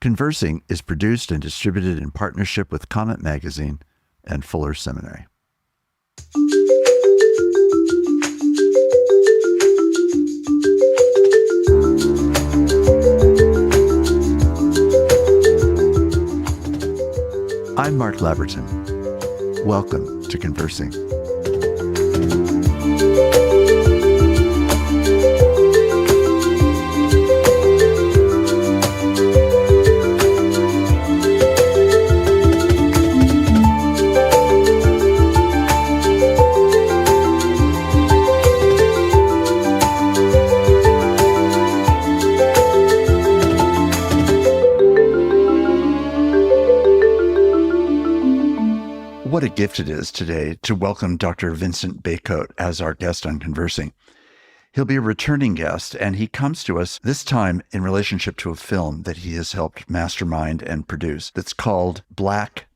Conversing is produced and distributed in partnership with Comment Magazine and Fuller Seminary. I'm Mark Labberton. Welcome to Conversing. What a gift it is today to welcome Dr. Vincent Bacote as our guest on Conversing. He'll be a returning guest, and he comes to us this time in relationship to a film that he has helped mastermind and produce that's called Black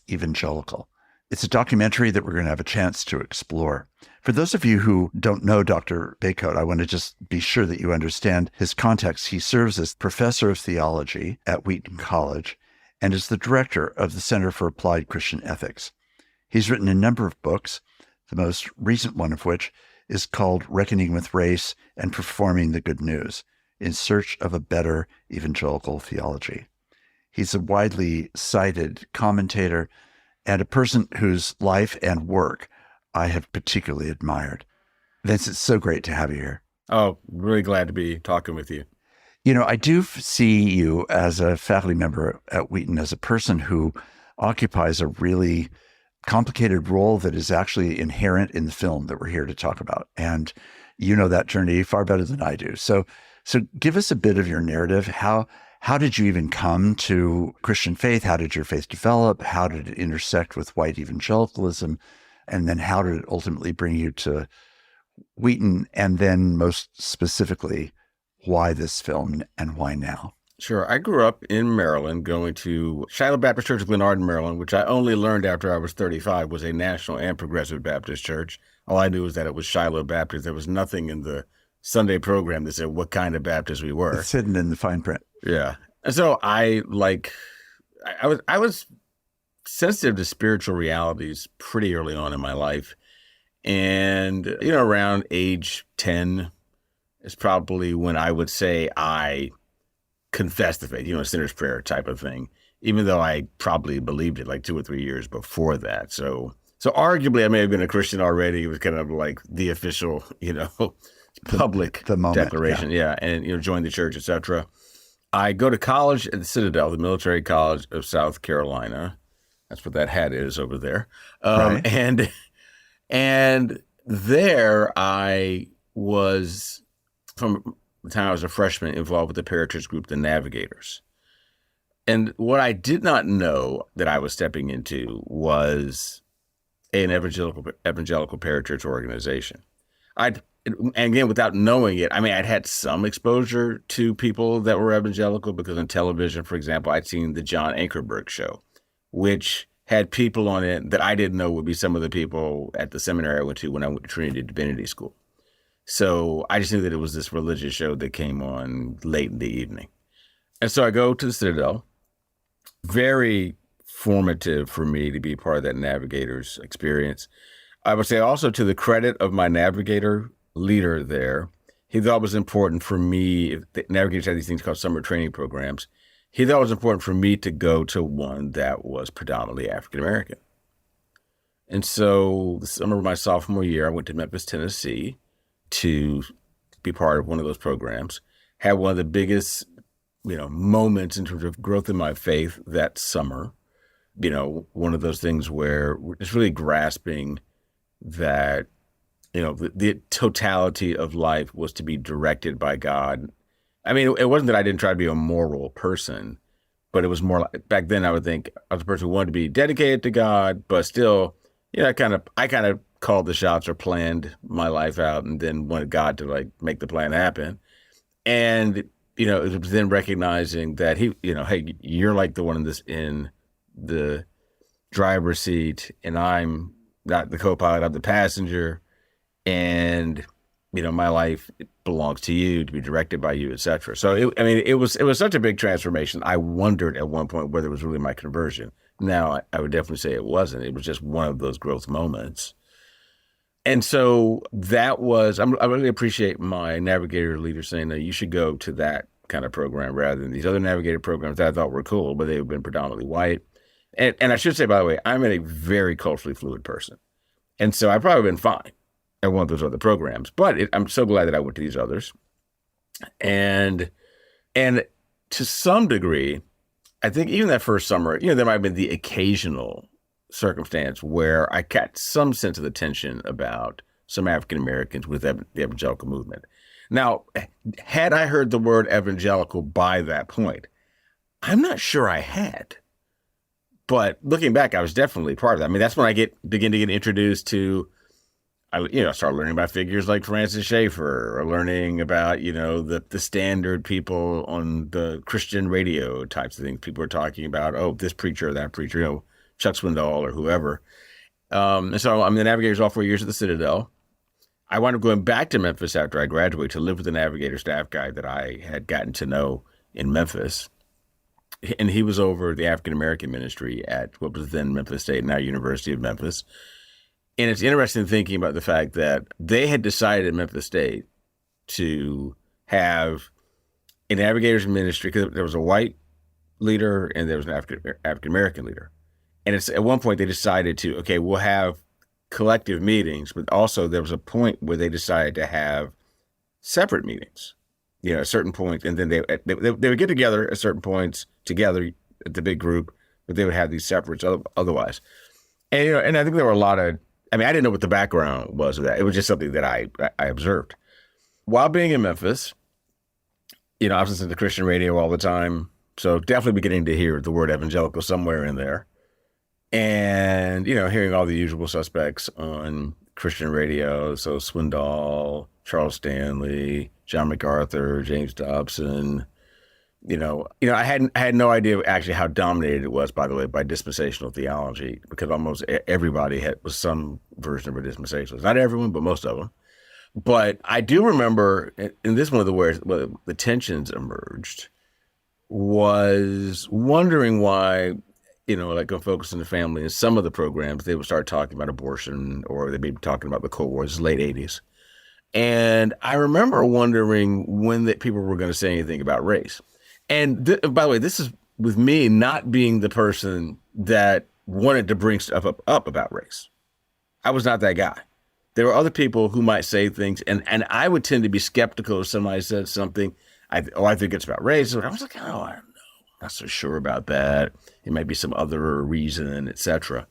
Evangelical. It's a documentary that we're going to have a chance to explore. For those of you who don't know Dr. Bacote, I want to just be sure that you understand his context. He serves as Professor of Theology at Wheaton College and is the director of the Center for Applied Christian Ethics. He's written a number of books, the most recent one of which is called Reckoning with Race and Performing the Good News, in Search of a Better Evangelical Theology. He's a widely cited commentator and a person whose life and work I have particularly admired. Vince, it's so great to have you here. Oh, really glad to be talking with you. You know, I do see you as a faculty member at Wheaton as a person who occupies a really complicated role that is actually inherent in the film that we're here to talk about. And you know that journey far better than I do. So give us a bit of your narrative. How did you even come to Christian faith? How did your faith develop? How did it intersect with white evangelicalism? And then how did it ultimately bring you to Wheaton? And then most specifically, why this film and why now? Sure. I grew up in Maryland, going to Shiloh Baptist Church of Glen, Maryland, which I only learned after I was 35 was a national and progressive Baptist church. All I knew was that it was Shiloh Baptist. There was nothing in the Sunday program that said what kind of Baptist we were. It's hidden in the fine print. Yeah. And so I was sensitive to spiritual realities pretty early on in my life. And, around age 10 is probably when I would say I confessed the faith, a sinner's prayer type of thing, even though I probably believed it like 2 or 3 years before that. So arguably I may have been a Christian already. It was kind of like the official, public the moment, declaration. Yeah. And, joined the church, etc. I go to college at the Citadel, the military college of South Carolina. That's what that hat is over there. Right. And there I was, from the time I was a freshman, involved with the parachurch group, the Navigators. And what I did not know that I was stepping into was an evangelical parachurch organization. And again, without knowing it, I'd had some exposure to people that were evangelical because on television, for example, I'd seen the John Ankerberg show, which had people on it that I didn't know would be some of the people at the seminary I went to when I went to Trinity Divinity School. So I just knew that it was this religious show that came on late in the evening. And so I go to the Citadel. Very formative for me to be part of that Navigators experience. I would say also to the credit of my Navigator leader there, he thought it was important for me, the Navigators had these things called summer training programs. He thought it was important for me to go to one that was predominantly African-American. And so the summer of my sophomore year, I went to Memphis, Tennessee to be part of one of those programs. Had one of the biggest, moments in terms of growth in my faith that summer. One of those things where it's really grasping that, the totality of life was to be directed by God. It wasn't that I didn't try to be a moral person, but it was more like, back then I would think I was a person who wanted to be dedicated to God, but still, I kind of called the shots or planned my life out and then wanted God to make the plan happen. And, it was then recognizing that hey, you're like the one in the driver's seat and I'm not the co-pilot, I'm the passenger. And my life belongs to you, to be directed by you, etc. So it was such a big transformation. I wondered at one point whether it was really my conversion. Now I would definitely say it wasn't. It was just one of those growth moments. And so that was, I really appreciate my Navigator leader saying that you should go to that kind of program rather than these other Navigator programs that I thought were cool, but they've been predominantly white. And I should say, by the way, I'm a very culturally fluid person. And so I've probably been fine at one of those other programs, but I'm so glad that I went to these others. And to some degree, I think even that first summer, there might have been the occasional circumstance where I got some sense of the tension about some African Americans with the evangelical movement. Now, had I heard the word evangelical by that point, I'm not sure I had. But looking back, I was definitely part of that. I mean, that's when I begin to get introduced to, I started learning about figures like Francis Schaeffer, or learning about, the standard people on the Christian radio types of things. People are talking about, oh, this preacher or that preacher, Chuck Swindoll or whoever. And so I'm the Navigators all 4 years at the Citadel. I wound up going back to Memphis after I graduated to live with the Navigator staff guy that I had gotten to know in Memphis. And he was over the African American ministry at what was then Memphis State, now University of Memphis. And it's interesting thinking about the fact that they had decided at Memphis State to have a Navigators ministry, because there was a white leader and there was an African American leader. And it's at one point they decided to, okay, we'll have collective meetings, but also there was a point where they decided to have separate meetings, at certain points. And then they would get together at certain points together at the big group, but they would have these separates otherwise. And, and I think there were a lot of, I didn't know what the background was of that. It was just something that I observed. While being in Memphis, I was listening to Christian radio all the time. So definitely beginning to hear the word evangelical somewhere in there. And, hearing all the usual suspects on Christian radio. So Swindoll, Charles Stanley, John MacArthur, James Dobson. I had no idea actually how dominated it was, by the way, by dispensational theology, because almost everybody was some version of a dispensationalist. Not everyone, but most of them. But I do remember, and this is one of the where the tensions emerged, was wondering why, like on Focus on the Family, in some of the programs, they would start talking about abortion, or they'd be talking about the Cold War. This is late 80s. And I remember wondering when people were going to say anything about race. And by the way, this is with me not being the person that wanted to bring stuff up about race. I was not that guy. There were other people who might say things, and I would tend to be skeptical if somebody said something. I think it's about race. And I was like, oh, I don't know. I'm not so sure about that. It might be some other reason, etc.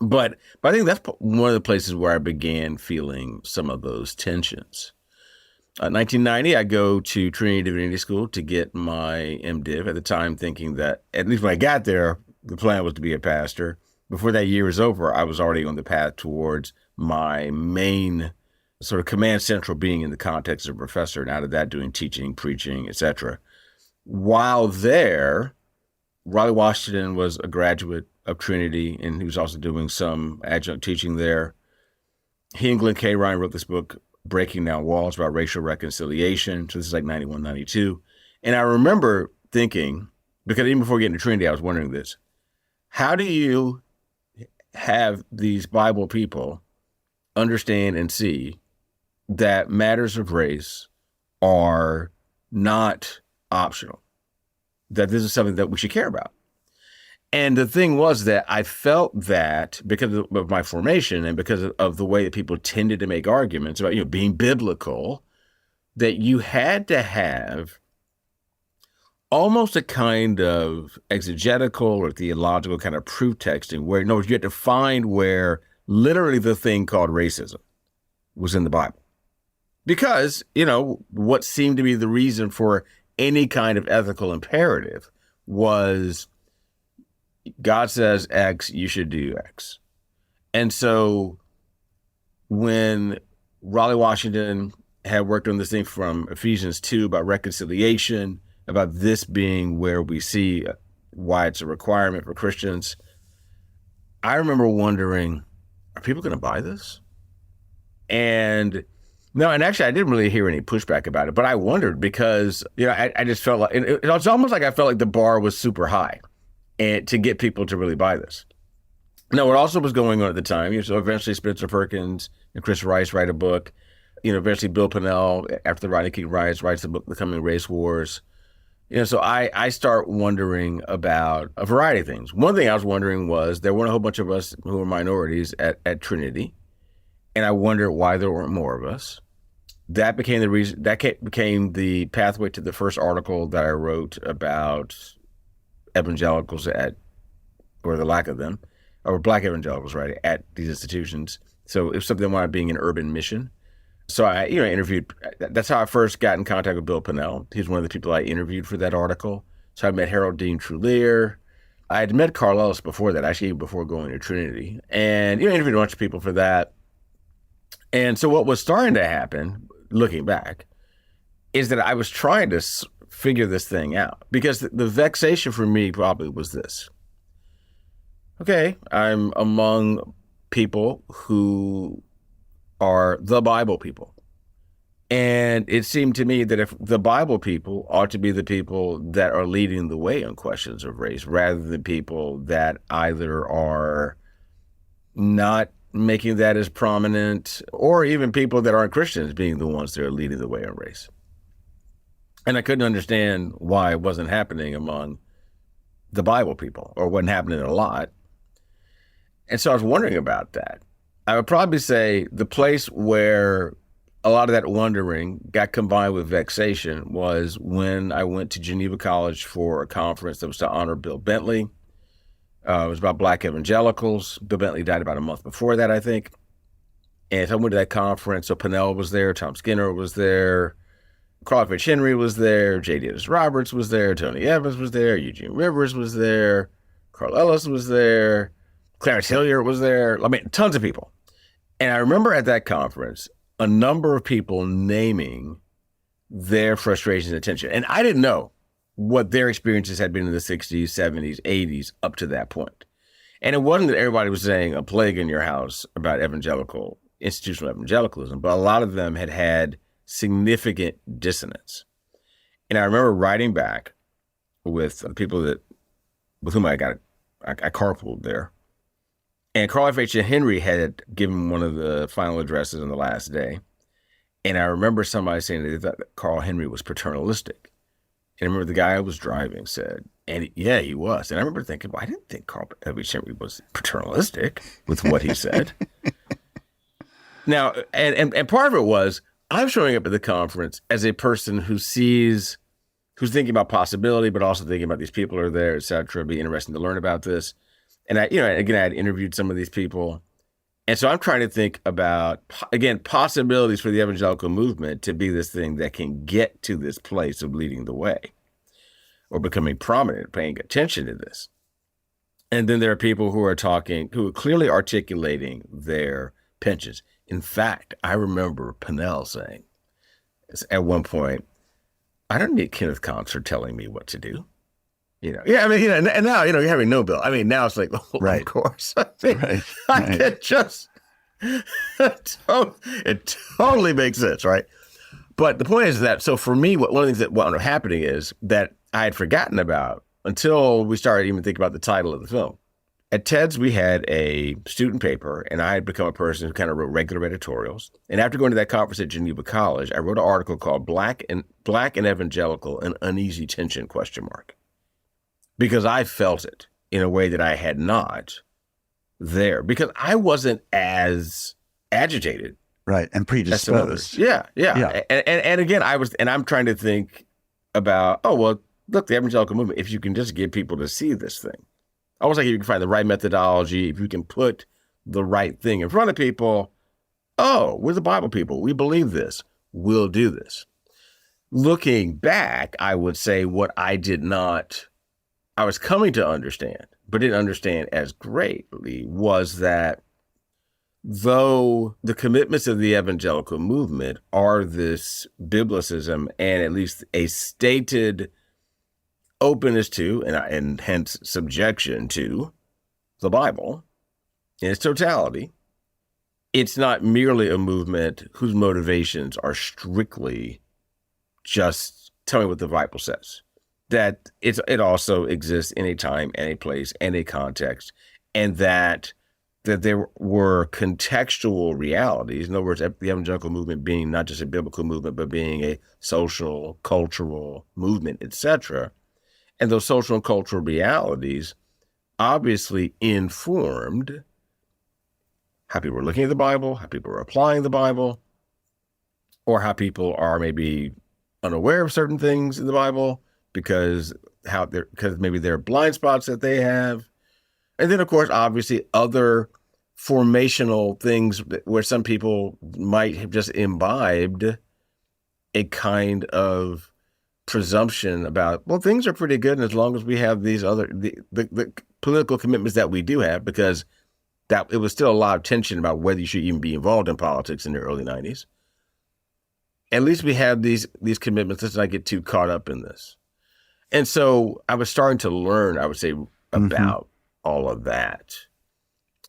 But I think that's one of the places where I began feeling some of those tensions. 1990, I go to Trinity Divinity School to get my MDiv, at the time thinking that, at least when I got there, the plan was to be a pastor. Before that year was over, I was already on the path towards my main sort of command central being in the context of a professor, and out of that doing teaching, preaching, etc. While there, Raleigh Washington was a graduate of Trinity, and he was also doing some adjunct teaching there. He and Glen Kehrein wrote this book, Breaking Down Walls, about racial reconciliation. So this is like 91, 92. And I remember thinking, because even before getting to Trinity, I was wondering this: how do you have these Bible people understand and see that matters of race are not optional, that this is something that we should care about? And the thing was that I felt that because of my formation and because of the way that people tended to make arguments about, being biblical, that you had to have almost a kind of exegetical or theological kind of proof texting where, you had to find where literally the thing called racism was in the Bible. Because, what seemed to be the reason for any kind of ethical imperative was God says X, you should do X. And so when Raleigh Washington had worked on this thing from Ephesians 2 about reconciliation, about this being where we see why it's a requirement for Christians, I remember wondering, are people going to buy this? And No, and actually, I didn't really hear any pushback about it, but I wondered because, I just felt like, it was almost like I felt like the bar was super high and to get people to really buy this. Now, what also was going on at the time, so eventually Spencer Perkins and Chris Rice write a book. Eventually Bill Pannell, after the Rodney King riots, writes the book, The Coming Race Wars. So I start wondering about a variety of things. One thing I was wondering was there weren't a whole bunch of us who were minorities at Trinity, and I wondered why there weren't more of us. That became the reason. That became the pathway to the first article that I wrote about evangelicals or the lack of them, or Black evangelicals, right, at these institutions. So it was something about being an urban mission. So I, interviewed. That's how I first got in contact with Bill Pannell. He's one of the people I interviewed for that article. So I met Harold Dean Trulier. I had met Carl Ellis before that, actually before going to Trinity, and interviewed a bunch of people for that. And so what was starting to happen, looking back, is that I was trying to figure this thing out, because the vexation for me probably was this. Okay, I'm among people who are the Bible people. And it seemed to me that if the Bible people ought to be the people that are leading the way on questions of race, rather than people that either are not making that as prominent, or even people that aren't Christians being the ones that are leading the way on race. And I couldn't understand why it wasn't happening among the Bible people, or wasn't happening a lot. And so I was wondering about that. I would probably say the place where a lot of that wondering got combined with vexation was when I went to Geneva College for a conference that was to honor Bill Bentley. It was about Black Evangelicals. Bill Bentley died about a month before that, I think. And so I went to that conference. So Pannell was there, Tom Skinner was there, Carl H. Henry was there, J.D. Roberts was there, Tony Evans was there, Eugene Rivers was there, Carl Ellis was there, Clarence Hilliard was there. I mean, tons of people. And I remember at that conference, a number of people naming their frustrations and tension. And I didn't know what their experiences had been in the 60s, 70s, 80s up to that point. And it wasn't that everybody was saying a plague in your house about institutional evangelicalism, but a lot of them had had significant dissonance. And I remember writing back with people with whom I carpooled there. And Carl H. Henry had given one of the final addresses on the last day. And I remember somebody saying that they thought that Carl Henry was paternalistic. And I remember the guy I was driving said, and yeah, he was. And I remember thinking, well, I didn't think Carl H. Henry was paternalistic with what he said. Now, and part of it was, I'm showing up at the conference as a person who's thinking about possibility, but also thinking about these people are there, et cetera. It'd be interesting to learn about this. And I had interviewed some of these people. And so I'm trying to think about, again, possibilities for the evangelical movement to be this thing that can get to this place of leading the way or becoming prominent, paying attention to this. And then there are people who are clearly articulating their penchants. In fact, I remember Pannell saying at one point, I don't need Kenneth Contzer telling me what to do. And now, you're having no bill. I mean, now it's like, right. Of course. I can just, it totally makes sense, right? But the point is that, so for me, one of the things that wound up happening is that I had forgotten about until we started even thinking about the title of the film. At TEDS, we had a student paper, and I had become a person who kind of wrote regular editorials. And after going to that conference at Geneva College, I wrote an article called Black and Evangelical, an Uneasy Tension, ? Because I felt it in a way that I had not there, because I wasn't as agitated. Right. And predisposed. Yeah. And again, I'm trying to think about, look, the evangelical movement, if you can just get people to see this thing, almost like if you can find the right methodology, if you can put the right thing in front of people, we're the Bible people. We believe this. We'll do this. Looking back, I would say what I was coming to understand, but didn't understand as greatly, was that though the commitments of the evangelical movement are this biblicism and at least a stated openness to, and hence subjection to, the Bible in its totality, it's not merely a movement whose motivations are strictly just tell me what the Bible says. That it also exists in a time and a place and a context, and that there were contextual realities. In other words, the evangelical movement being not just a biblical movement, but being a social, cultural movement, etc. And those social and cultural realities obviously informed how people were looking at the Bible, how people were applying the Bible, or how people are maybe unaware of certain things in the Bible because maybe there are blind spots that they have. And then, of course, obviously other formational things where some people might have just imbibed a kind of presumption about, well, things are pretty good, and as long as we have these other the political commitments that we do have, because that it was still a lot of tension about whether you should even be involved in politics in the early 90s. At least we have these commitments. Let's not get too caught up in this. And so I was starting to learn, I would say, about all of that.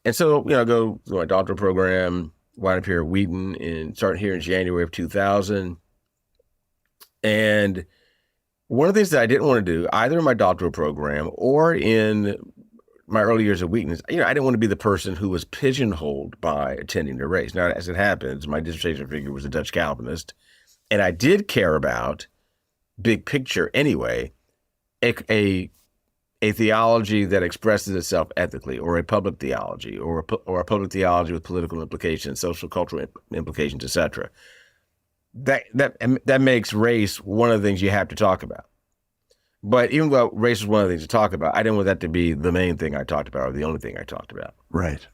And so, I go through my doctoral program, wind up here at Wheaton, and started here in January of 2000. And one of the things that I didn't want to do, either in my doctoral program or in my early years at Wheaton, is, I didn't want to be the person who was pigeonholed by attending the race. Now, as it happens, my dissertation figure was a Dutch Calvinist, and I did care about, big picture anyway, a theology that expresses itself ethically, or a public theology, or a public theology with political implications, social cultural implications, etc. That makes race one of the things you have to talk about. But even though race is one of the things to talk about, I didn't want that to be the main thing I talked about or the only thing I talked about. Right.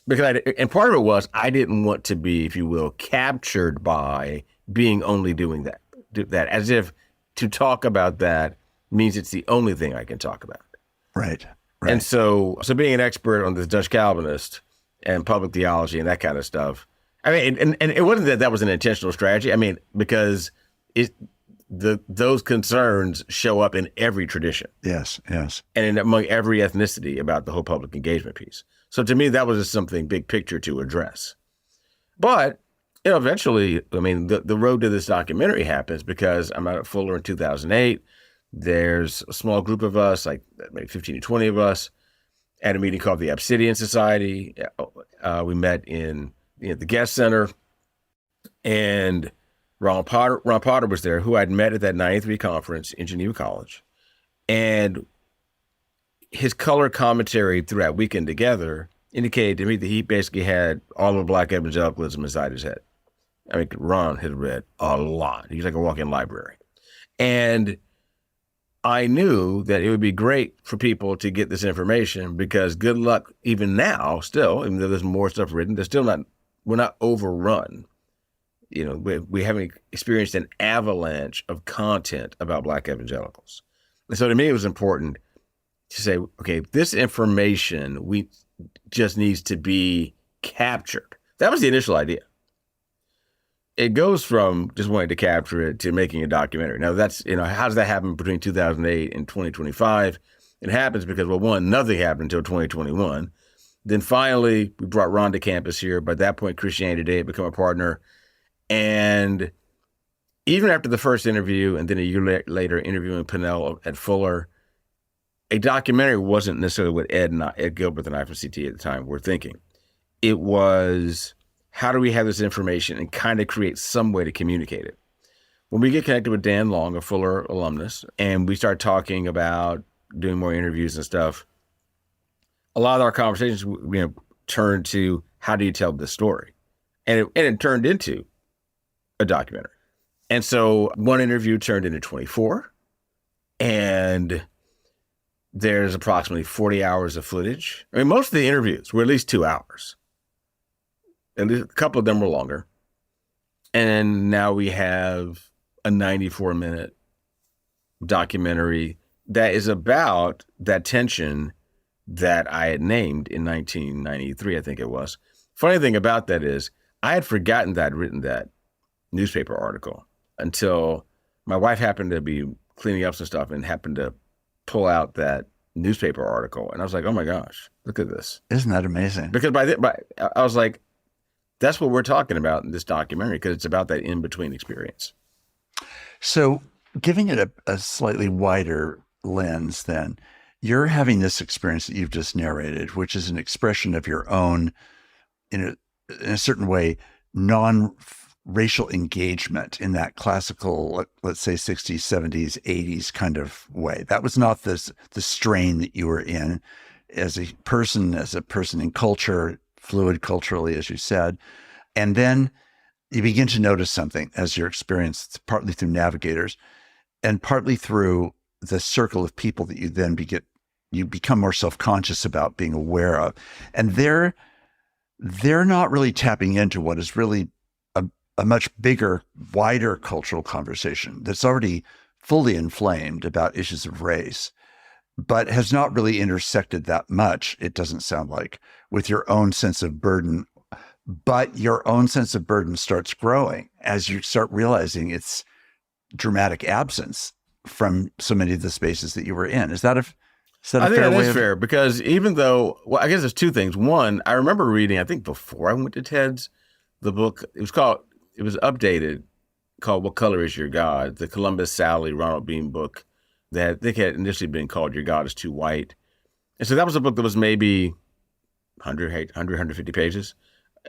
Because and part of it was I didn't want to be, if you will, captured by being only doing that, as if to talk about that means it's the only thing I can talk about. Right. And so being an expert on this Dutch Calvinist and public theology and that kind of stuff, I mean, and it wasn't that was an intentional strategy. I mean, because those concerns show up in every tradition. Yes. And among every ethnicity about the whole public engagement piece. So to me, that was just something big picture to address. But eventually, I mean, the road to this documentary happens because I'm out at Fuller in 2008. There's a small group of us, like maybe 15 to 20 of us, at a meeting called the Obsidian Society. We met in the Guest Center, and Ron Potter was there, who I'd met at that 93 conference in Geneva College. And his color commentary through that weekend together indicated to me that he basically had all of Black Evangelicalism inside his head. I mean, Ron had read a lot. He was like a walk-in library. And I knew that it would be great for people to get this information because good luck, even now, still, even though there's more stuff written, we're not overrun. We haven't experienced an avalanche of content about Black evangelicals. And so to me, it was important to say, okay, this information just needs to be captured. That was the initial idea. It goes from just wanting to capture it to making a documentary. Now that's, how does that happen between 2008 and 2025? It happens because, well, one, nothing happened until 2021. Then finally, we brought Ron to campus here. By that point, Christianity Today had become a partner. And even after the first interview, and then a year later interviewing Pinnell at Fuller, a documentary wasn't necessarily what Ed Gilbert and I from CT at the time were thinking. It was, how do we have this information and kind of create some way to communicate it? When we get connected with Dan Long, a Fuller alumnus, and we start talking about doing more interviews and stuff, a lot of our conversations turned to, how do you tell this story? And it turned into a documentary. And so one interview turned into 24, and there's approximately 40 hours of footage. I mean, most of the interviews were at least 2 hours. At least a couple of them were longer. And now we have a 94-minute documentary that is about that tension that I had named in 1993, I think it was. Funny thing about that is I had forgotten that I'd written that newspaper article until my wife happened to be cleaning up some stuff and happened to pull out that newspaper article. And I was like, oh my gosh, look at this. Isn't that amazing? Because I was like, that's what we're talking about in this documentary, because it's about that in-between experience. So giving it a slightly wider lens, then, you're having this experience that you've just narrated, which is an expression of your own, in a certain way, non-racial engagement in that classical, let's say 60s, 70s, 80s kind of way. That was not the strain that you were in as a person in culture, fluid culturally, as you said. And then you begin to notice something as your experience, partly through Navigators and partly through the circle of people that you then you become more self-conscious about being aware of. And they're not really tapping into what is really a much bigger, wider cultural conversation that's already fully inflamed about issues of race, but has not really intersected that much, it doesn't sound like, with your own sense of burden. But your own sense of burden starts growing as you start realizing its dramatic absence from so many of the spaces that you were in. Is that a fair way? I think that is fair, because even though, well, I guess there's two things. One, I remember reading, I think before I went to TEDS, the book, it was updated, called What Color Is Your God? The Columbus Sally Ronald Bean book that I think had initially been called Your God Is Too White. And so that was a book that was maybe 150 pages.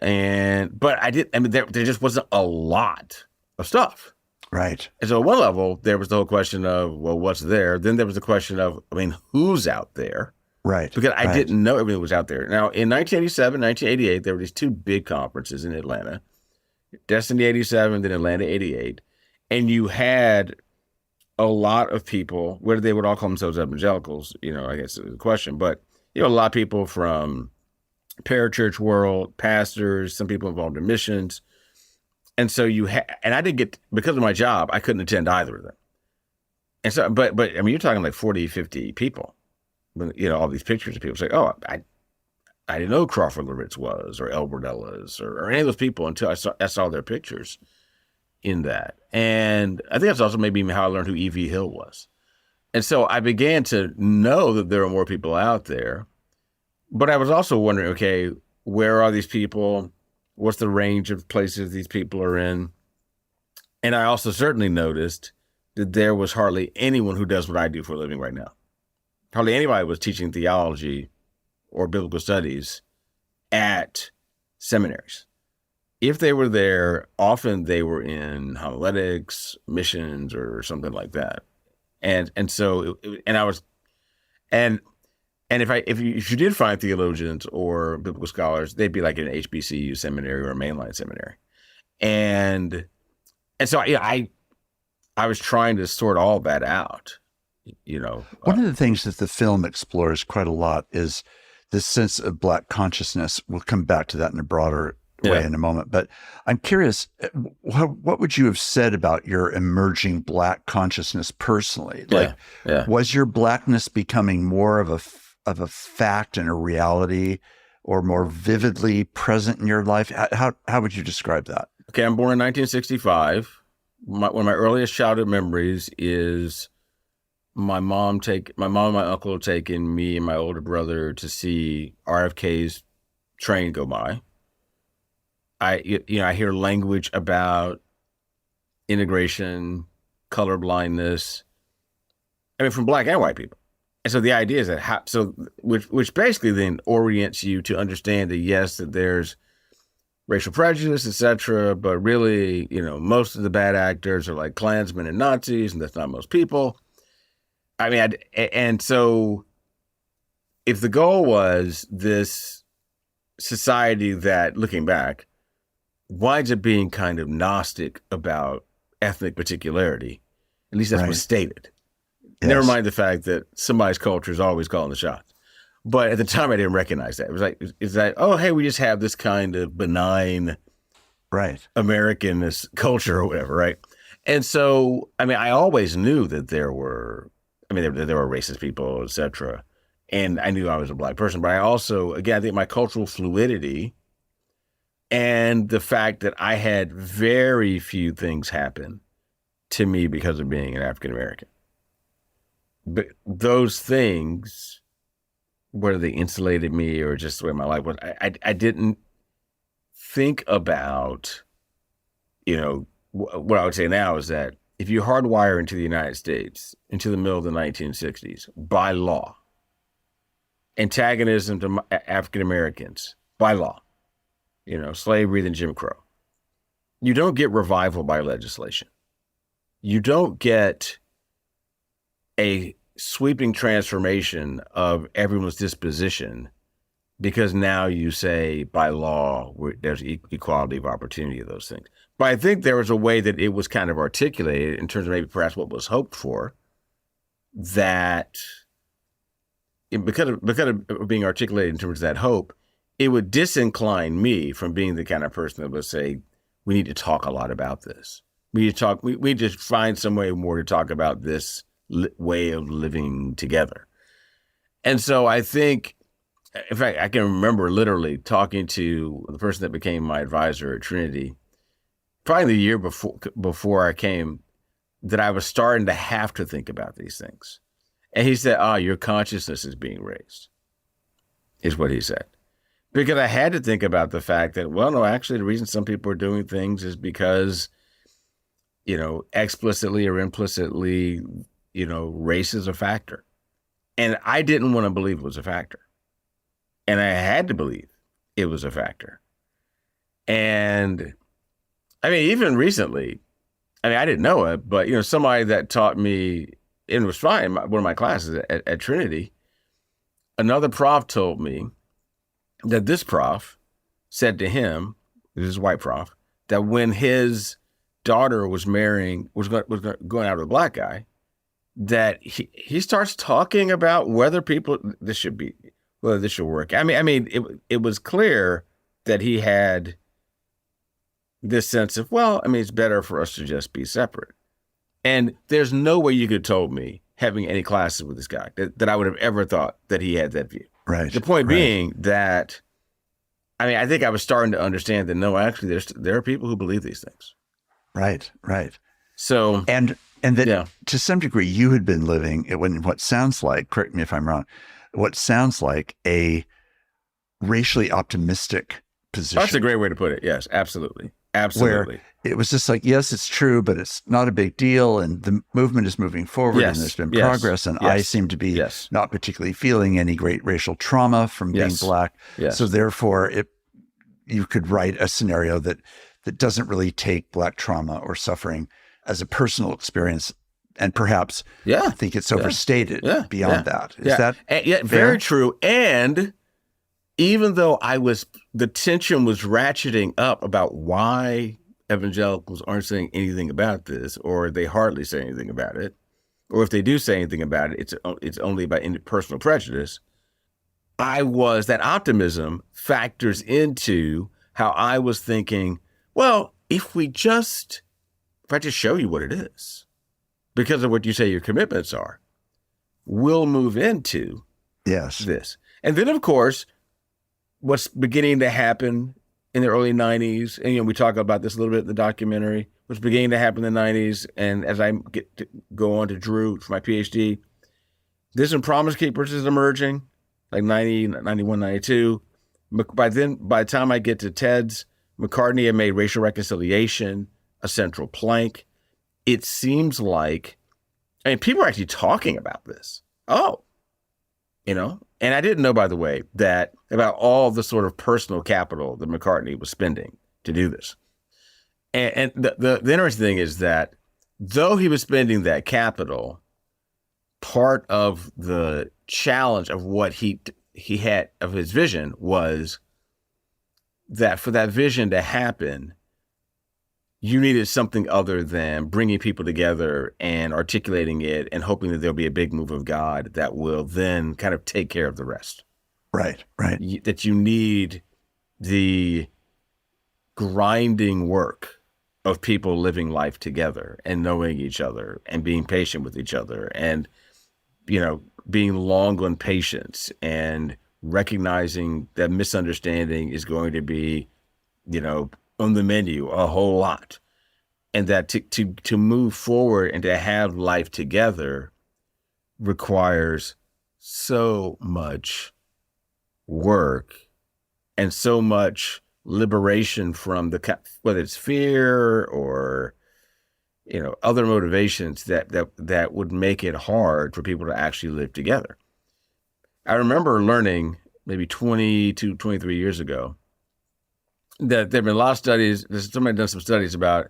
But there just wasn't a lot of stuff. Right. And so at one level, there was the whole question of, well, what's there? Then there was the question of, who's out there? Right. Because I didn't know everything was out there. Now, in 1987, 1988, there were these two big conferences in Atlanta, Destiny 87, then Atlanta 88. And you had a lot of people, whether they would all call themselves evangelicals, I guess is the question. But, a lot of people from parachurch world, pastors, some people involved in missions. And so and I didn't get, because of my job, I couldn't attend either of them. And so, but you're talking like 40, 50 people, all these pictures of people say, oh, I didn't know who Crawford Loritz was, or Elbert Ellis, or any of those people until I saw their pictures in that. And I think that's also maybe how I learned who E.V. Hill was. And so I began to know that there were more people out there. But I was also wondering, okay, where are these people? What's the range of places these people are in? And I also certainly noticed that there was hardly anyone who does what I do for a living right now. Hardly anybody was teaching theology or biblical studies at seminaries. If they were there, often they were in homiletics, missions, or something like that. And if you did find theologians or biblical scholars, they'd be like in an HBCU seminary or a mainline seminary. And so I was trying to sort all that out, One of the things that the film explores quite a lot is this sense of Black consciousness. We'll come back to that in a broader way in a moment. But I'm curious, what would you have said about your emerging Black consciousness personally? Was your Blackness becoming more of a fact and a reality, or more vividly present in your life? How would you describe that? Okay, I'm born in 1965. One of my earliest childhood memories is my mom and my uncle taking me and my older brother to see RFK's train go by. I hear language about integration, color blindness, from Black and white people. And so the idea is that which basically then orients you to understand that yes, that there's racial prejudice, etc., but really, most of the bad actors are like Klansmen and Nazis, and that's not most people. And so if the goal was this society that, looking back, winds up being kind of Gnostic about ethnic particularity, at least that's what's stated. Yes. Never mind the fact that somebody's culture is always calling the shots. But at the time, I didn't recognize that. It was like, oh, hey, we just have this kind of benign Americanist culture or whatever, right? And so, I always knew that there were racist people, et cetera. And I knew I was a Black person. But I also, again, I think my cultural fluidity and the fact that I had very few things happen to me because of being an African American. But those things, whether they insulated me or just the way my life was, I didn't think about, what I would say now is that if you hardwire into the United States into the middle of the 1960s by law, antagonism to African Americans by law, slavery than Jim Crow, you don't get revival by legislation. You don't get a sweeping transformation of everyone's disposition because now you say by law there's equality of opportunity of those things. But I think there was a way that it was kind of articulated in terms of maybe perhaps what was hoped for, that because of being articulated in terms of that hope, it would disincline me from being the kind of person that would say, we need to talk a lot about this. We need to find some way more to talk about this way of living together. And so I think, in fact, I can remember literally talking to the person that became my advisor at Trinity, probably the year before I came, that I was starting to have to think about these things. And he said, your consciousness is being raised, is what he said. Because I had to think about the fact that, well, no, actually the reason some people are doing things is because, explicitly or implicitly, race is a factor. And I didn't want to believe it was a factor. And I had to believe it was a factor. And I mean, even recently, I didn't know it, but, somebody that taught me, and it was fine, one of my classes at Trinity, another prof told me that this prof said to him, this is a white prof, that when his daughter was going out with a black guy, that he starts talking about whether this should work. It was clear that he had this sense of, it's better for us to just be separate. And there's no way you could have told me, having any classes with this guy, that I would have ever thought that he had that view. Right. The point being that, I think I was starting to understand that, no, actually, there are people who believe these things. Right. So, and that to some degree, you had been living in what sounds like, correct me if I'm wrong, what sounds like a racially optimistic position. That's a great way to put it. Yes, absolutely. Absolutely. Where it was just like, yes, it's true, but it's not a big deal. And the movement is moving forward and there's been progress. And I seem to be not particularly feeling any great racial trauma from being Black. So therefore, you could write a scenario that doesn't really take Black trauma or suffering as a personal experience. And perhaps I think it's overstated beyond that. Is that very true. And even though the tension was ratcheting up about why evangelicals aren't saying anything about this, or they hardly say anything about it, or if they do say anything about it, it's only by personal prejudice. That optimism factors into how I was thinking, well, if I just show you what it is, because of what you say your commitments are, we'll move into this. And then, of course, what's beginning to happen in the early 90s, and we talk about this a little bit in the documentary, what's beginning to happen in the 90s, and as I get to go on to Drew for my PhD, this and Promise Keepers is emerging, like 90, 91, 92. By the time I get to Ted's, McCartney had made racial reconciliation a central plank. It seems like, people are actually talking about this. And I didn't know, by the way, that about all the sort of personal capital that McCartney was spending to do this. And the interesting thing is that though he was spending that capital, part of the challenge of what he had of his vision was that for that vision to happen, you needed something other than bringing people together and articulating it and hoping that there'll be a big move of God that will then kind of take care of the rest. Right. That you need the grinding work of people living life together and knowing each other and being patient with each other and, being long on patience and recognizing that misunderstanding is going to be, on the menu a whole lot, and that to move forward and to have life together requires so much work and so much liberation from whether it's fear or other motivations that would make it hard for people to actually live together. I remember learning maybe 22, 23 years ago that there have been a lot of studies. Somebody done some studies about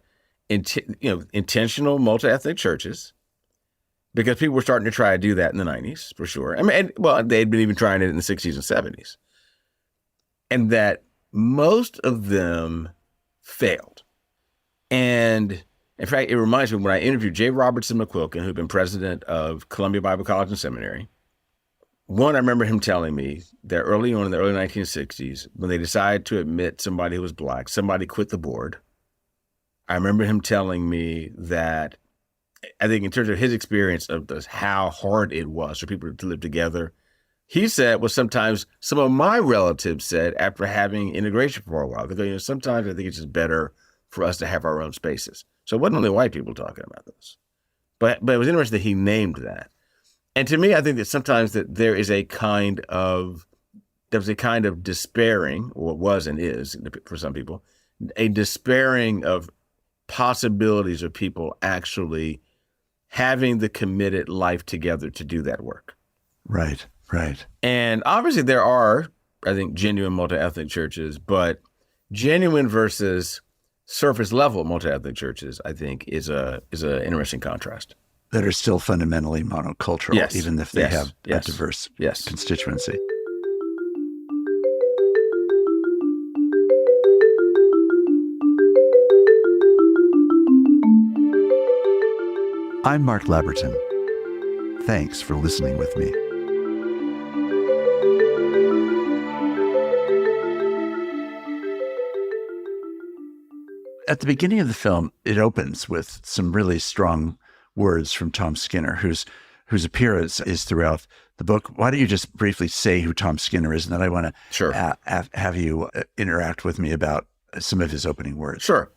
intentional multi-ethnic churches, because people were starting to try to do that in the 90s, for sure. I mean, they'd been even trying it in the 60s and 70s. And that most of them failed. And in fact, it reminds me when I interviewed J. Robertson McQuilkin, who'd been president of Columbia Bible College and Seminary. One, I remember him telling me that early on in the early 1960s, when they decided to admit somebody who was Black, somebody quit the board. I remember him telling me that, I think in terms of his experience of how hard it was for people to live together, he said what sometimes some of my relatives said after having integration for a while. They go, sometimes I think it's just better for us to have our own spaces. So it wasn't only white people talking about this. But it was interesting that he named that. And to me, I think that sometimes that there was a kind of despairing, or was and is for some people, a despairing of possibilities of people actually having the committed life together to do that work. Right. And obviously there are, I think, genuine multi-ethnic churches, but genuine versus surface level multi-ethnic churches, I think, is a interesting contrast. That are still fundamentally monocultural, yes. even if they yes. have yes. a diverse yes. constituency. I'm Mark Labberton. Thanks for listening with me. At the beginning of the film, it opens with some really strong words from Tom Skinner, whose appearance is throughout the book. Why don't you just briefly say who Tom Skinner is, and then I want to have you interact with me about some of his opening words. Sure.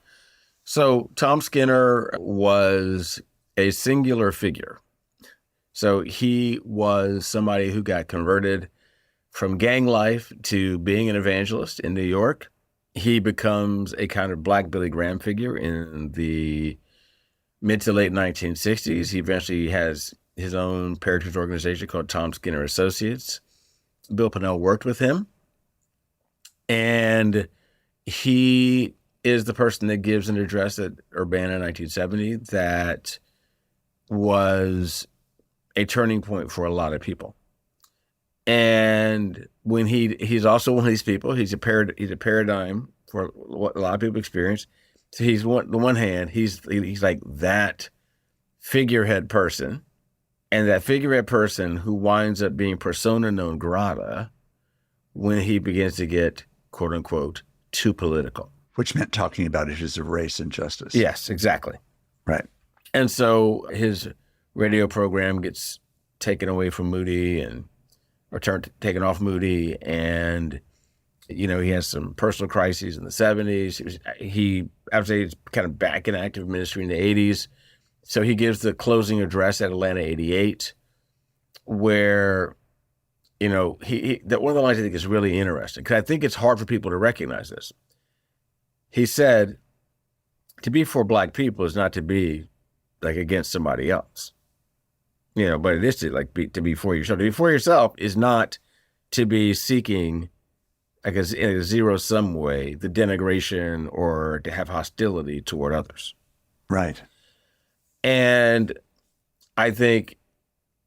So Tom Skinner was a singular figure. So he was somebody who got converted from gang life to being an evangelist in New York. He becomes a kind of Black Billy Graham figure in the mid to late 1960s. He eventually has his own parachurch organization called Tom Skinner Associates. Bill Pannell worked with him. And he is the person that gives an address at Urbana in 1970 that was a turning point for a lot of people. And when he's also one of these people, he's a paradigm for what a lot of people experience. So he's on the one hand, he's like that figurehead person, and that figurehead person who winds up being persona non grata when he begins to get, quote unquote, too political. Which meant talking about issues of race and justice. Yes, exactly. Right. And so his radio program gets taken away from Moody taken off Moody, and he has some personal crises in the 70s. I would say he's kind of back in active ministry in the 80s. So he gives the closing address at Atlanta 88, where, one of the lines I think is really interesting, because I think it's hard for people to recognize this. He said, to be for Black people is not to be like against somebody else. But it is to be for yourself. To be for yourself is not to be seeking, in a zero-sum way, the denigration or to have hostility toward others. Right. And I think,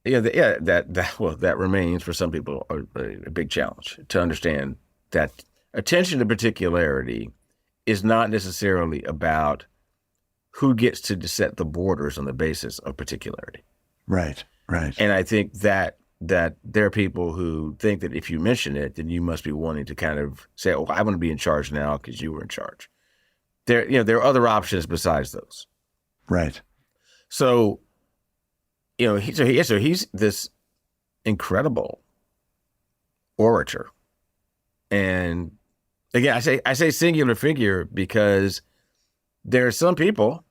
that remains for some people a big challenge to understand that attention to particularity is not necessarily about who gets to set the borders on the basis of particularity. Right. And I think that there are people who think that if you mention it, then you must be wanting to kind of say, "Oh, I want to be in charge now because you were in charge." There are other options besides those. Right. So, he's this incredible orator, and again, I say singular figure because there are some people,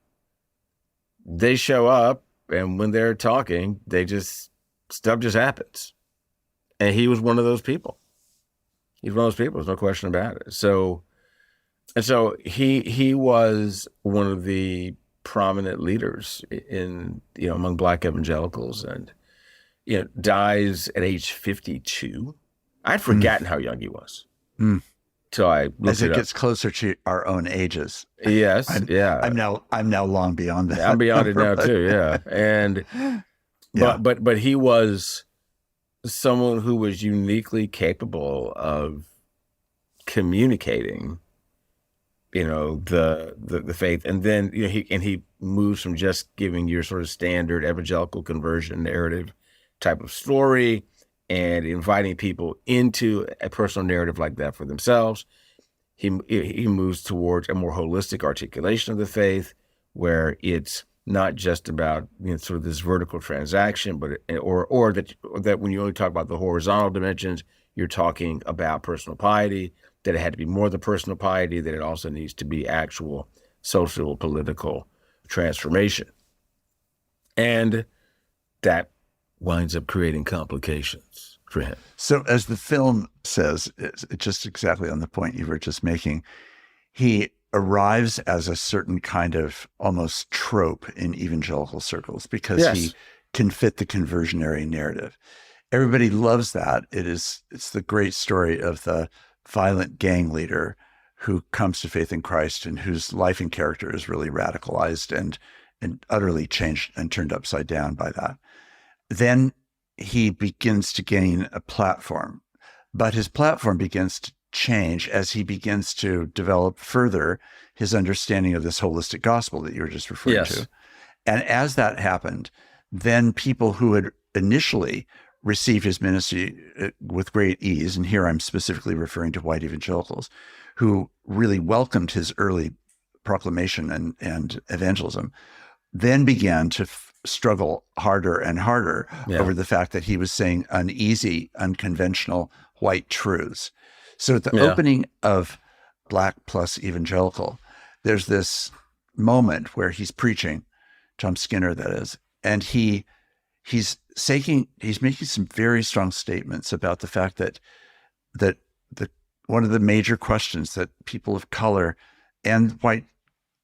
they show up, and when they're talking, stuff just happens. And he was one of those people. He's one of those people. There's no question about it. So And so he was one of the prominent leaders in, among Black evangelicals, and, dies at age 52. I'd forgotten how young he was. Mm. So I looked As it up. gets closer to our own ages. Yes, I'm yeah. I'm now long beyond that. Yeah, I'm beyond it now too, yeah. And Yeah. but he was someone who was uniquely capable of communicating, the faith. And then he moves from just giving your sort of standard evangelical conversion narrative type of story and inviting people into a personal narrative like that for themselves. He moves towards a more holistic articulation of the faith, where it's not just about sort of this vertical transaction, but or that when you only talk about the horizontal dimensions, you're talking about personal piety. That it had to be more than personal piety. That it also needs to be actual social, political transformation, and that winds up creating complications for him. So as the film says, it's just exactly on the point you were just making, he arrives as a certain kind of almost trope in evangelical circles because he can fit the conversionary narrative. Everybody loves that. It's the great story of the violent gang leader who comes to faith in Christ and whose life and character is really radicalized and utterly changed and turned upside down by that. Then he begins to gain a platform, but his platform begins to change as he begins to develop further his understanding of this holistic gospel that you were just referring to. And as that happened, then people who had initially received his ministry with great ease, and here I'm specifically referring to white evangelicals, who really welcomed his early proclamation and evangelism, then began to struggle harder and harder over the fact that he was saying uneasy, unconventional white truths. So at the opening of Black plus Evangelical, there's this moment where he's preaching, Tom Skinner that is, and he's making some very strong statements about the fact that one of the major questions that people of color and white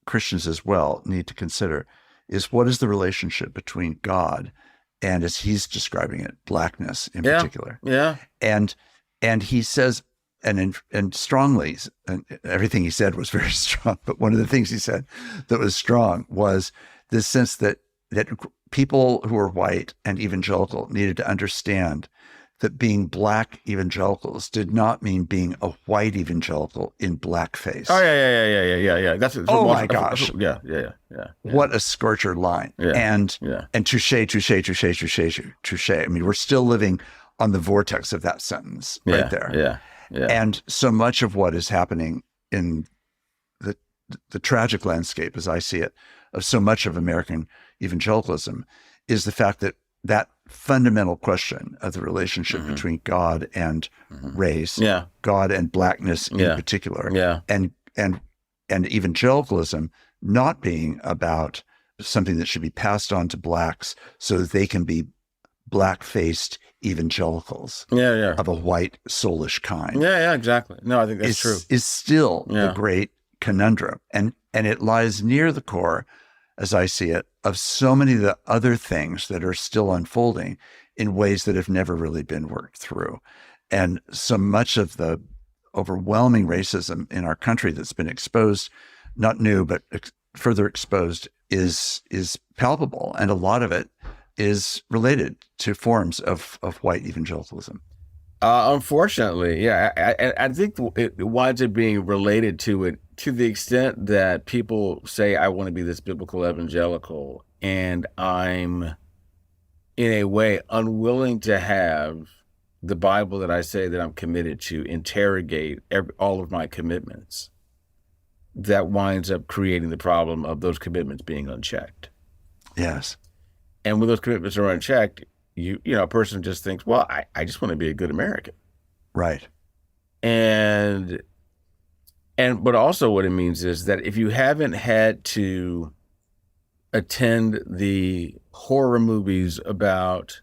Christians as well need to consider is, what is the relationship between God and, as he's describing it, blackness in particular? Yeah. And he says, and strongly, and everything he said was very strong, but one of the things he said that was strong was this sense that people who are white and evangelical needed to understand that being Black evangelicals did not mean being a white evangelical in blackface. Oh yeah. That's oh my gosh. Yeah. What a scorcher line. Yeah. And touche. I mean, we're still living on the vortex of that sentence right there. Yeah. And so much of what is happening in the tragic landscape, as I see it, of so much of American evangelicalism is the fact that fundamental question of the relationship between God and race, God and blackness in particular, and evangelicalism not being about something that should be passed on to Blacks so that they can be black-faced evangelicals of a white soulish kind. Yeah, exactly. No, I think that's true. Is still the great conundrum. And it lies near the core, as I see it, of so many of the other things that are still unfolding in ways that have never really been worked through. And so much of the overwhelming racism in our country that's been exposed, not new, but further exposed, is palpable. And a lot of it is related to forms of white evangelicalism. Unfortunately, I think it winds up being related to it to the extent that people say, I want to be this biblical evangelical, and I'm in a way unwilling to have the Bible that I say that I'm committed to interrogate all of my commitments. That winds up creating the problem of those commitments being unchecked. Yes. And when those commitments are unchecked, a person just thinks, well, I just want to be a good American. Right. But also what it means is that if you haven't had to attend the horror movies about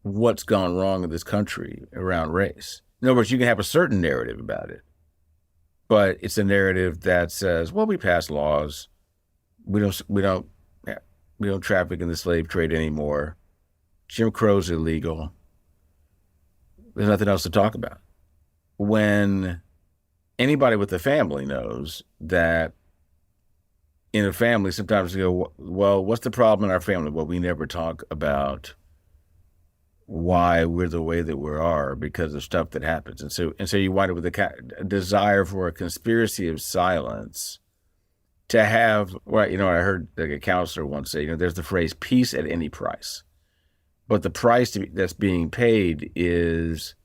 what's gone wrong in this country around race, in other words, you can have a certain narrative about it, but it's a narrative that says, well, we pass laws. We don't traffic in the slave trade anymore. Jim Crow's illegal. There's nothing else to talk about. When anybody with a family knows that in a family, sometimes you go, well, what's the problem in our family? Well, we never talk about why we're the way that we are because of stuff that happens. And so you wind up with a desire for a conspiracy of silence to have, well, I heard like a counselor once say, there's the phrase peace at any price. But the price that's being paid is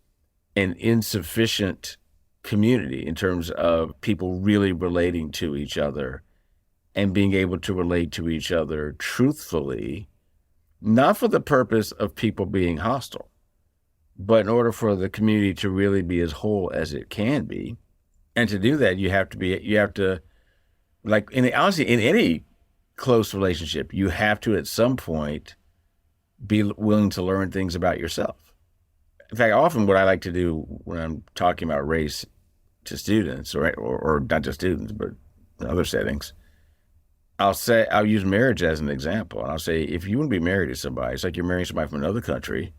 an insufficient community in terms of people really relating to each other and being able to relate to each other truthfully, not for the purpose of people being hostile, but in order for the community to really be as whole as it can be. And to do that, you have to, like, honestly, in any close relationship, you have to at some point be willing to learn things about yourself. In fact, often what I like to do when I'm talking about race to students, or not just students, but in other settings, I'll use marriage as an example. And I'll say, if you want to be married to somebody, it's like you're marrying somebody from another country.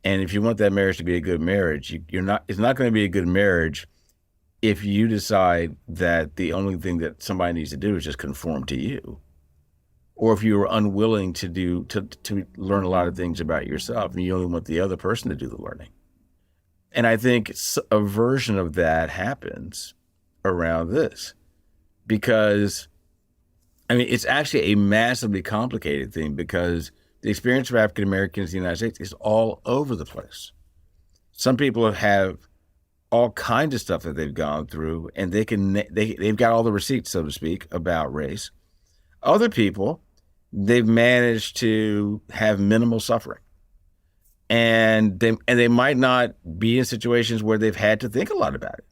And if you want that marriage to be a good marriage, it's not going to be a good marriage if you decide that the only thing that somebody needs to do is just conform to you. Or if you are unwilling to learn a lot of things about yourself and you only want the other person to do the learning. And I think a version of that happens around this because, it's actually a massively complicated thing because the experience of African Americans in the United States is all over the place. Some people have all kinds of stuff that they've gone through and they've got all the receipts, so to speak, about race. Other people, they've managed to have minimal suffering. And they might not be in situations where they've had to think a lot about it.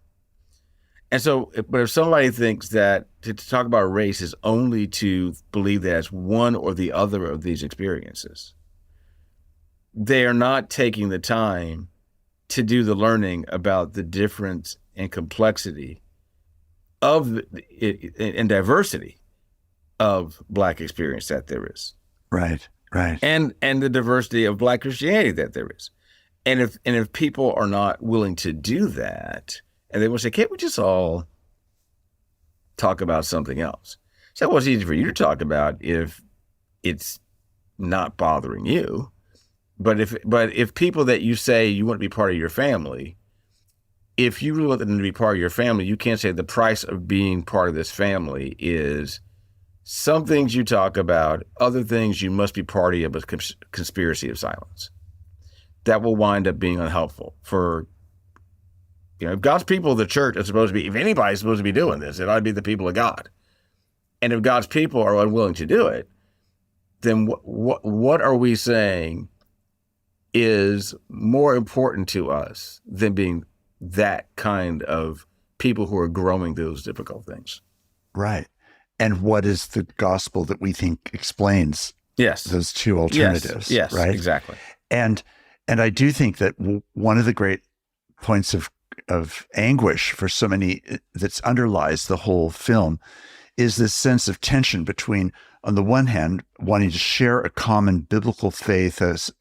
And so, but if somebody thinks that to talk about race is only to believe that it's one or the other of these experiences, they are not taking the time to do the learning about the difference and complexity of and diversity of Black experience that there is. Right. And the diversity of Black Christianity that there is. And if people are not willing to do that, and they will say, can't we just all talk about something else? So what's easy for you to talk about if it's not bothering you. But if people that you say you want to be part of your family, if you really want them to be part of your family, you can't say the price of being part of this family is some things you talk about, other things you must be party of a conspiracy of silence. That will wind up being unhelpful for, if God's people of the church are supposed to be, if anybody's supposed to be doing this, it ought to be the people of God. And if God's people are unwilling to do it, then what are we saying is more important to us than being that kind of people who are growing those difficult things? Right. And what is the gospel that we think explains those two alternatives? Yes, right? Exactly. And I do think that one of the great points of anguish for so many that underlies the whole film is this sense of tension between, on the one hand, wanting to share a common biblical faith, as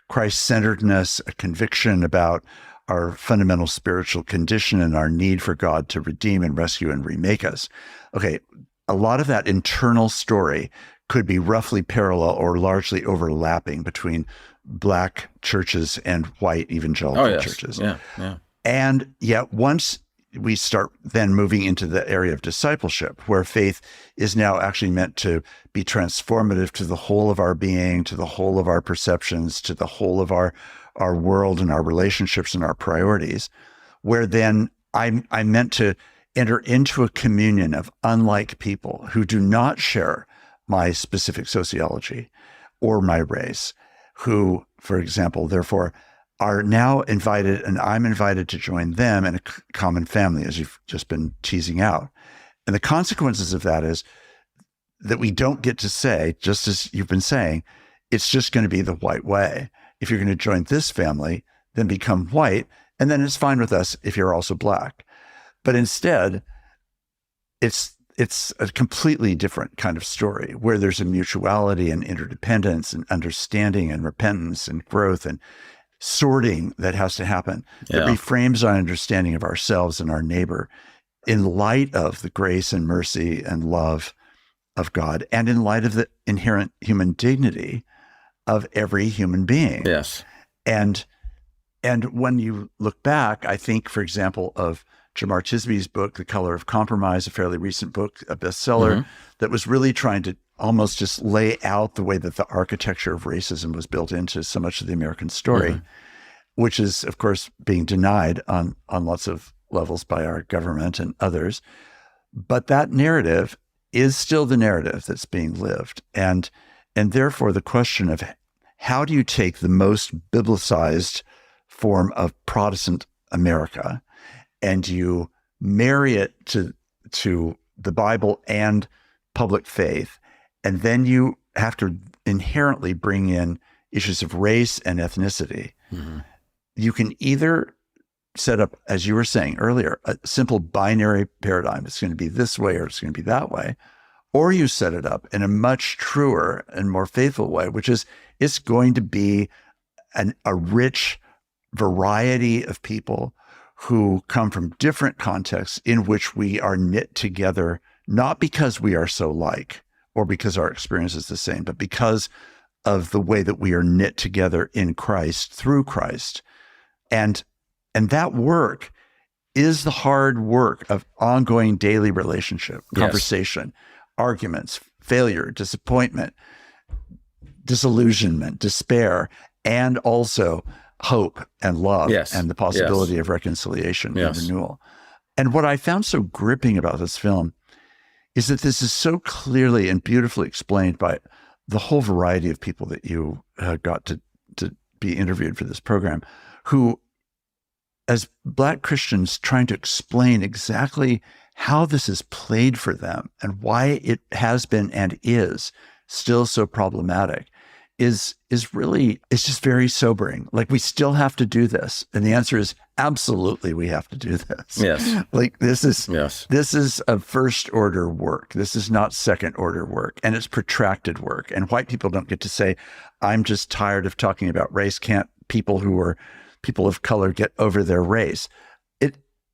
Christ-centeredness, a conviction about our fundamental spiritual condition and our need for God to redeem and rescue and remake us. Okay, a lot of that internal story could be roughly parallel or largely overlapping between Black churches and white evangelical churches. Yeah. And yet once we start then moving into the area of discipleship, where faith is now actually meant to be transformative to the whole of our being, to the whole of our perceptions, to the whole of our world and our relationships and our priorities, where then I'm meant to enter into a communion of unlike people who do not share my specific sociology or my race, who, for example, therefore, are now invited, and I'm invited to join them in a common family, as you've just been teasing out. And the consequences of that is that we don't get to say, just as you've been saying, it's just going to be the white way. If you're going to join this family, then become white, and then it's fine with us if you're also Black. But instead, it's a completely different kind of story where there's a mutuality and interdependence and understanding and repentance and growth and sorting that has to happen that reframes our understanding of ourselves and our neighbor in light of the grace and mercy and love of God and in light of the inherent human dignity of every human being. Yes. And when you look back, I think, for example, of Jemar Tisby's book, The Color of Compromise, a fairly recent book, a bestseller, that was really trying to almost just lay out the way that the architecture of racism was built into so much of the American story, which is, of course, being denied on lots of levels by our government and others. But that narrative is still the narrative that's being lived. And therefore, the question of how do you take the most biblicized form of Protestant America and you marry it to the Bible and public faith, and then you have to inherently bring in issues of race and ethnicity. You can either set up, as you were saying earlier, a simple binary paradigm. It's going to be this way or it's going to be that way. Or you set it up in a much truer and more faithful way, which is it's going to be a rich variety of people who come from different contexts in which we are knit together, not because we are so like or because our experience is the same, but because of the way that we are knit together in Christ, through Christ. And that work is the hard work of ongoing daily relationship, conversation, arguments, failure, disappointment, disillusionment, despair, and also hope and love and the possibility of reconciliation and renewal. And what I found so gripping about this film is that this is so clearly and beautifully explained by the whole variety of people that you got to be interviewed for this program, who, as Black Christians, trying to explain exactly how this is played for them and why it has been and is still so problematic is really, it's just very sobering. Like, we still have to do this. And the answer is absolutely we have to do this. Yes. Like, this is a first order work. This is not second order work. And it's protracted work. And white people don't get to say, I'm just tired of talking about race. Can't people who are people of color get over their race?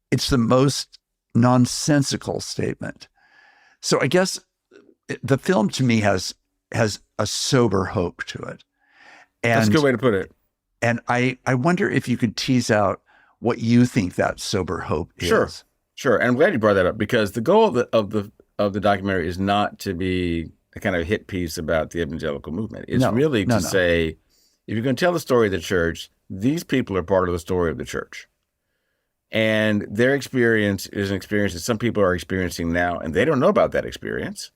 It's the most nonsensical statement. So I guess the film to me has a sober hope to it. And that's a good way to put it. And I wonder if you could tease out what you think that sober hope is. Sure. And I'm glad you brought that up, because the goal of the documentary is not to be a kind of hit piece about the evangelical movement. It's really to say, if you're going to tell the story of the church, these people are part of the story of the church. And their experience is an experience that some people are experiencing now, and they don't know about that experience.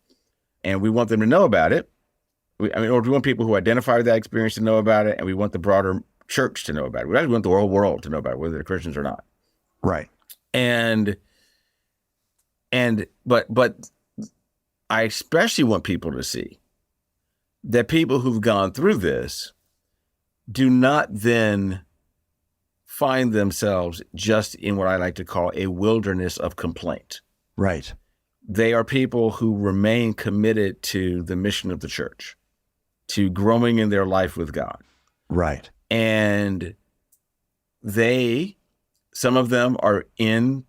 And we want them to know about it. Or we want people who identify with that experience to know about it, and we want the broader church to know about it. We actually want the whole world to know about it, whether they're Christians or not. Right. But I especially want people to see that people who've gone through this do not then find themselves just in what I like to call a wilderness of complaint. Right. They are people who remain committed to the mission of the church, to growing in their life with God. Right. And some of them are in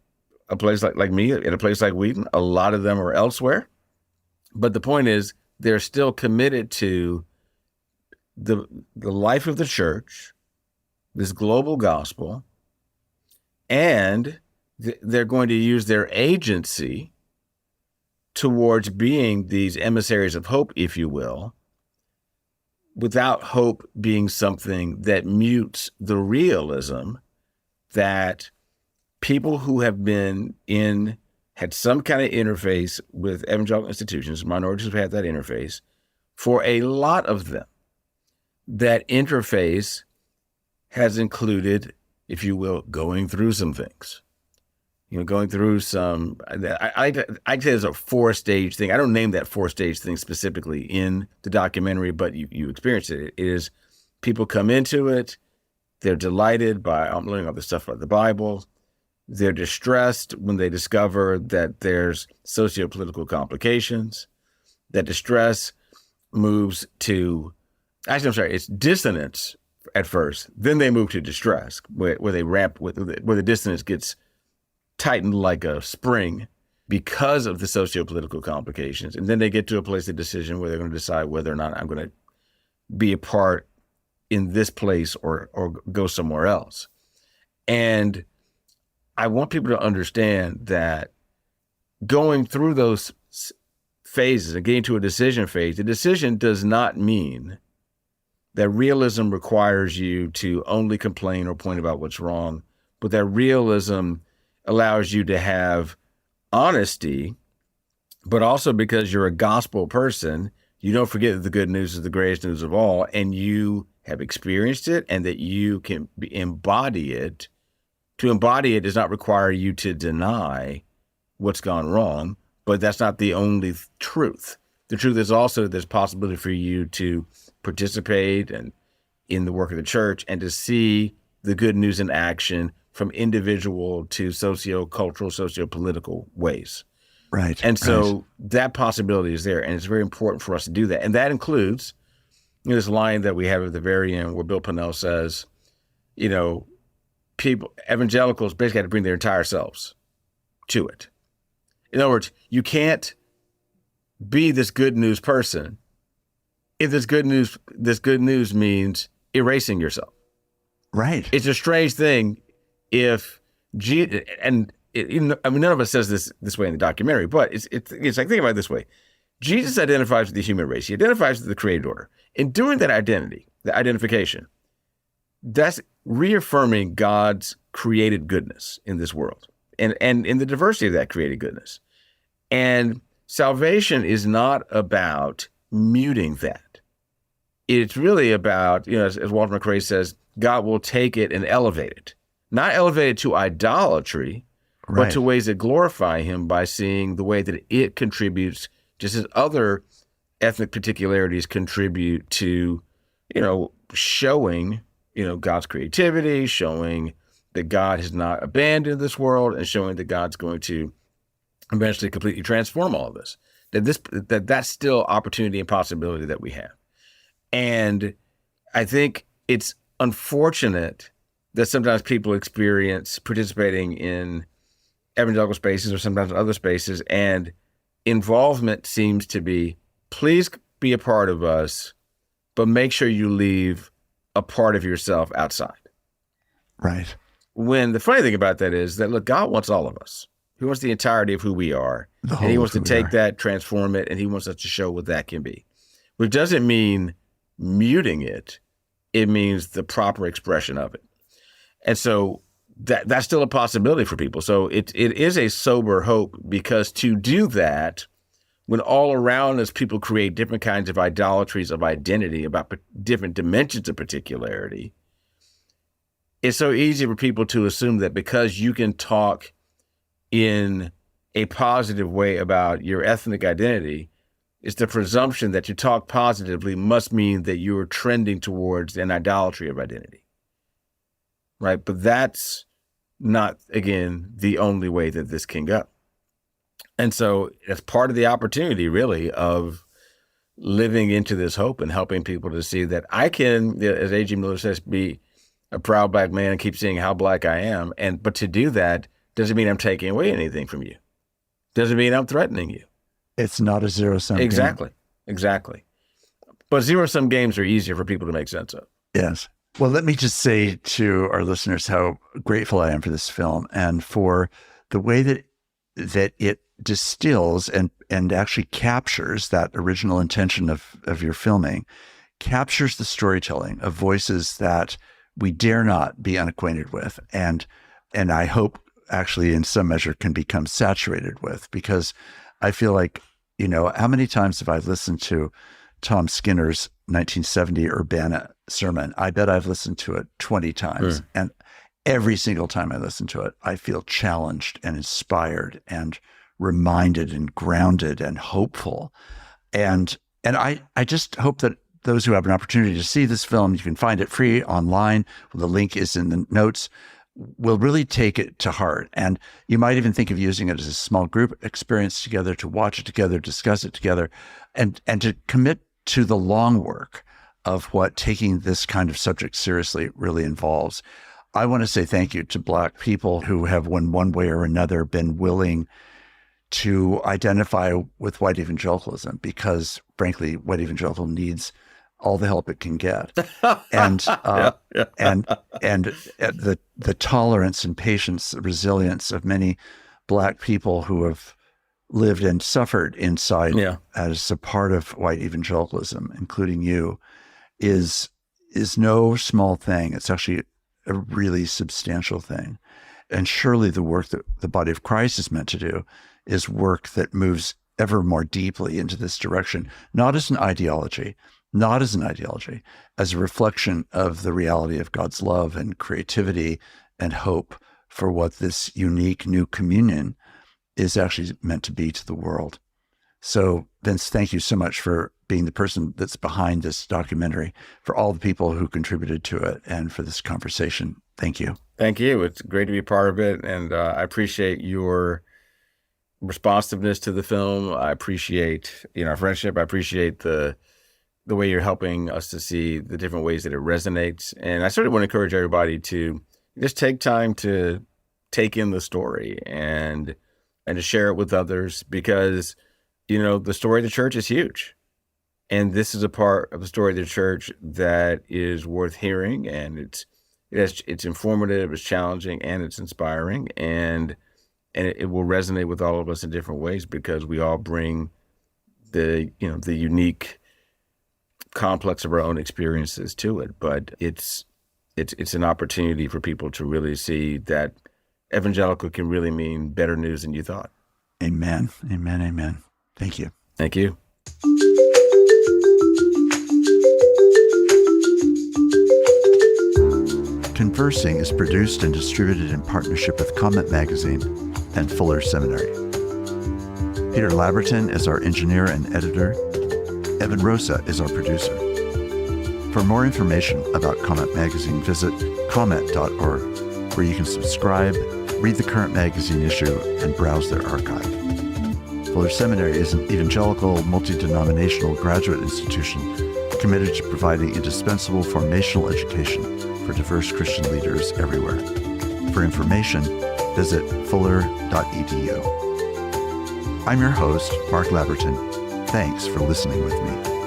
a place like me, in a place like Wheaton. A lot of them are elsewhere. But the point is, they're still committed to the life of the church, this global gospel, and they're going to use their agency towards being these emissaries of hope, if you will, without hope being something that mutes the realism that people who have had some kind of interface with evangelical institutions, minorities have had that interface, for a lot of them, that interface has included, if you will, going through some things. Going through some, I say there's a 4-stage thing. I don't name that 4-stage thing specifically in the documentary, but you experience it. It is people come into it, they're delighted by learning all this stuff about the Bible. They're distressed when they discover that there's socio-political complications. That distress moves to, actually, I'm sorry, it's dissonance at first. Then they move to distress, where they ramp, where the dissonance gets tightened like a spring because of the socio-political complications. And then they get to a place of decision where they're going to decide whether or not I'm going to be a part in this place or go somewhere else. And I want people to understand that going through those phases and getting to a decision phase, the decision does not mean that realism requires you to only complain or point about what's wrong, but that realism allows you to have honesty, but also because you're a gospel person, you don't forget that the good news is the greatest news of all, and you have experienced it and that you can embody it. To embody it does not require you to deny what's gone wrong, but that's not the only truth. The truth is also there's possibility for you to participate and in the work of the church and to see the good news in action from individual to socio-cultural, socio-political ways. Right. And so that possibility is there, and it's very important for us to do that. And that includes, this line that we have at the very end where Bill Pannell says, evangelicals basically have to bring their entire selves to it. In other words, you can't be this good news person if this good news means erasing yourself. Right. It's a strange thing if none of us says this way in the documentary, but it's like, think about it this way. Jesus identifies with the human race. He identifies with the created order. In doing that identity, the identification, that's reaffirming God's created goodness in this world and in the diversity of that created goodness. And salvation is not about muting that. It's really about, as Walter McRae says, God will take it and elevate it. Not elevate it to idolatry, but to ways that glorify him by seeing the way that it contributes, just as other ethnic particularities contribute to, showing, God's creativity, showing that God has not abandoned this world, and showing that God's going to eventually completely transform all of this. That's still opportunity and possibility that we have. And I think it's unfortunate that sometimes people experience participating in evangelical spaces or sometimes in other spaces, and involvement seems to be, please be a part of us, but make sure you leave a part of yourself outside. Right. When the funny thing about that is that, look, God wants all of us. He wants the entirety of who we are. And he wants to take that, transform it, and he wants us to show what that can be. Which doesn't mean muting it. It means the proper expression of it. And so that's still a possibility for people. So it is a sober hope, because to do that, when all around us people create different kinds of idolatries of identity about different dimensions of particularity, it's so easy for people to assume that because you can talk in a positive way about your ethnic identity, it's the presumption that you talk positively must mean that you're trending towards an idolatry of identity. Right? But that's not, again, the only way that this can go. And so it's part of the opportunity, really, of living into this hope and helping people to see that I can, as A.G. Miller says, be a proud Black man and keep seeing how Black I am. But to do that doesn't mean I'm taking away anything from you. Doesn't mean I'm threatening you. It's not a zero-sum game. Exactly. But zero-sum games are easier for people to make sense of. Yes. Well, let me just say to our listeners how grateful I am for this film and for the way that it distills and actually captures that original intention of your filming, captures the storytelling of voices that we dare not be unacquainted with, and I hope actually in some measure can become saturated with, because I feel like, how many times have I listened to Tom Skinner's 1970 Urbana sermon? I bet I've listened to it 20 times. And every single time I listen to it, I feel challenged and inspired and reminded and grounded and hopeful. And I just hope that those who have an opportunity to see this film, you can find it free online. The link is in the notes. will really take it to heart. And you might even think of using it as a small group experience together, to watch it together, discuss it together, and to commit to the long work of what taking this kind of subject seriously really involves. I want to say thank you to Black people who have, in one way or another, been willing to identify with white evangelicalism, because frankly, white evangelical needs all the help it can get. And and the tolerance and patience, the resilience of many Black people who have lived and suffered inside as a part of white evangelicalism, including you, is no small thing. It's actually a really substantial thing. And surely the work that the body of Christ is meant to do is work that moves ever more deeply into this direction, not as an ideology, as a reflection of the reality of God's love and creativity and hope for what this unique new communion is actually meant to be to the world. So, Vince, thank you so much for being the person that's behind this documentary, for all the people who contributed to it, and for this conversation. Thank you. Thank you. It's great to be part of it. And I appreciate your responsiveness to the film. I appreciate, our friendship. I appreciate the way you're helping us to see the different ways that it resonates. And I certainly want to encourage everybody to just take time to take in the story and to share it with others, because, the story of the church is huge. And this is a part of the story of the church that is worth hearing, and it's informative, it's challenging, and it's inspiring, and it will resonate with all of us in different ways, because we all bring the unique complex of our own experiences to it. But it's an opportunity for people to really see that evangelical can really mean better news than you thought. Amen. Amen. Amen. Thank you. Thank you. Conversing is produced and distributed in partnership with Comment Magazine and Fuller Seminary. Peter Labberton is our engineer and editor. Evan Rosa is our producer. For more information about Comment Magazine, visit comment.org, where you can subscribe, read the current magazine issue, and browse their archive. Fuller Seminary is an evangelical, multi-denominational graduate institution committed to providing indispensable formational education for diverse Christian leaders everywhere. For information, visit fuller.edu. I'm your host, Mark Labberton. Thanks for listening with me.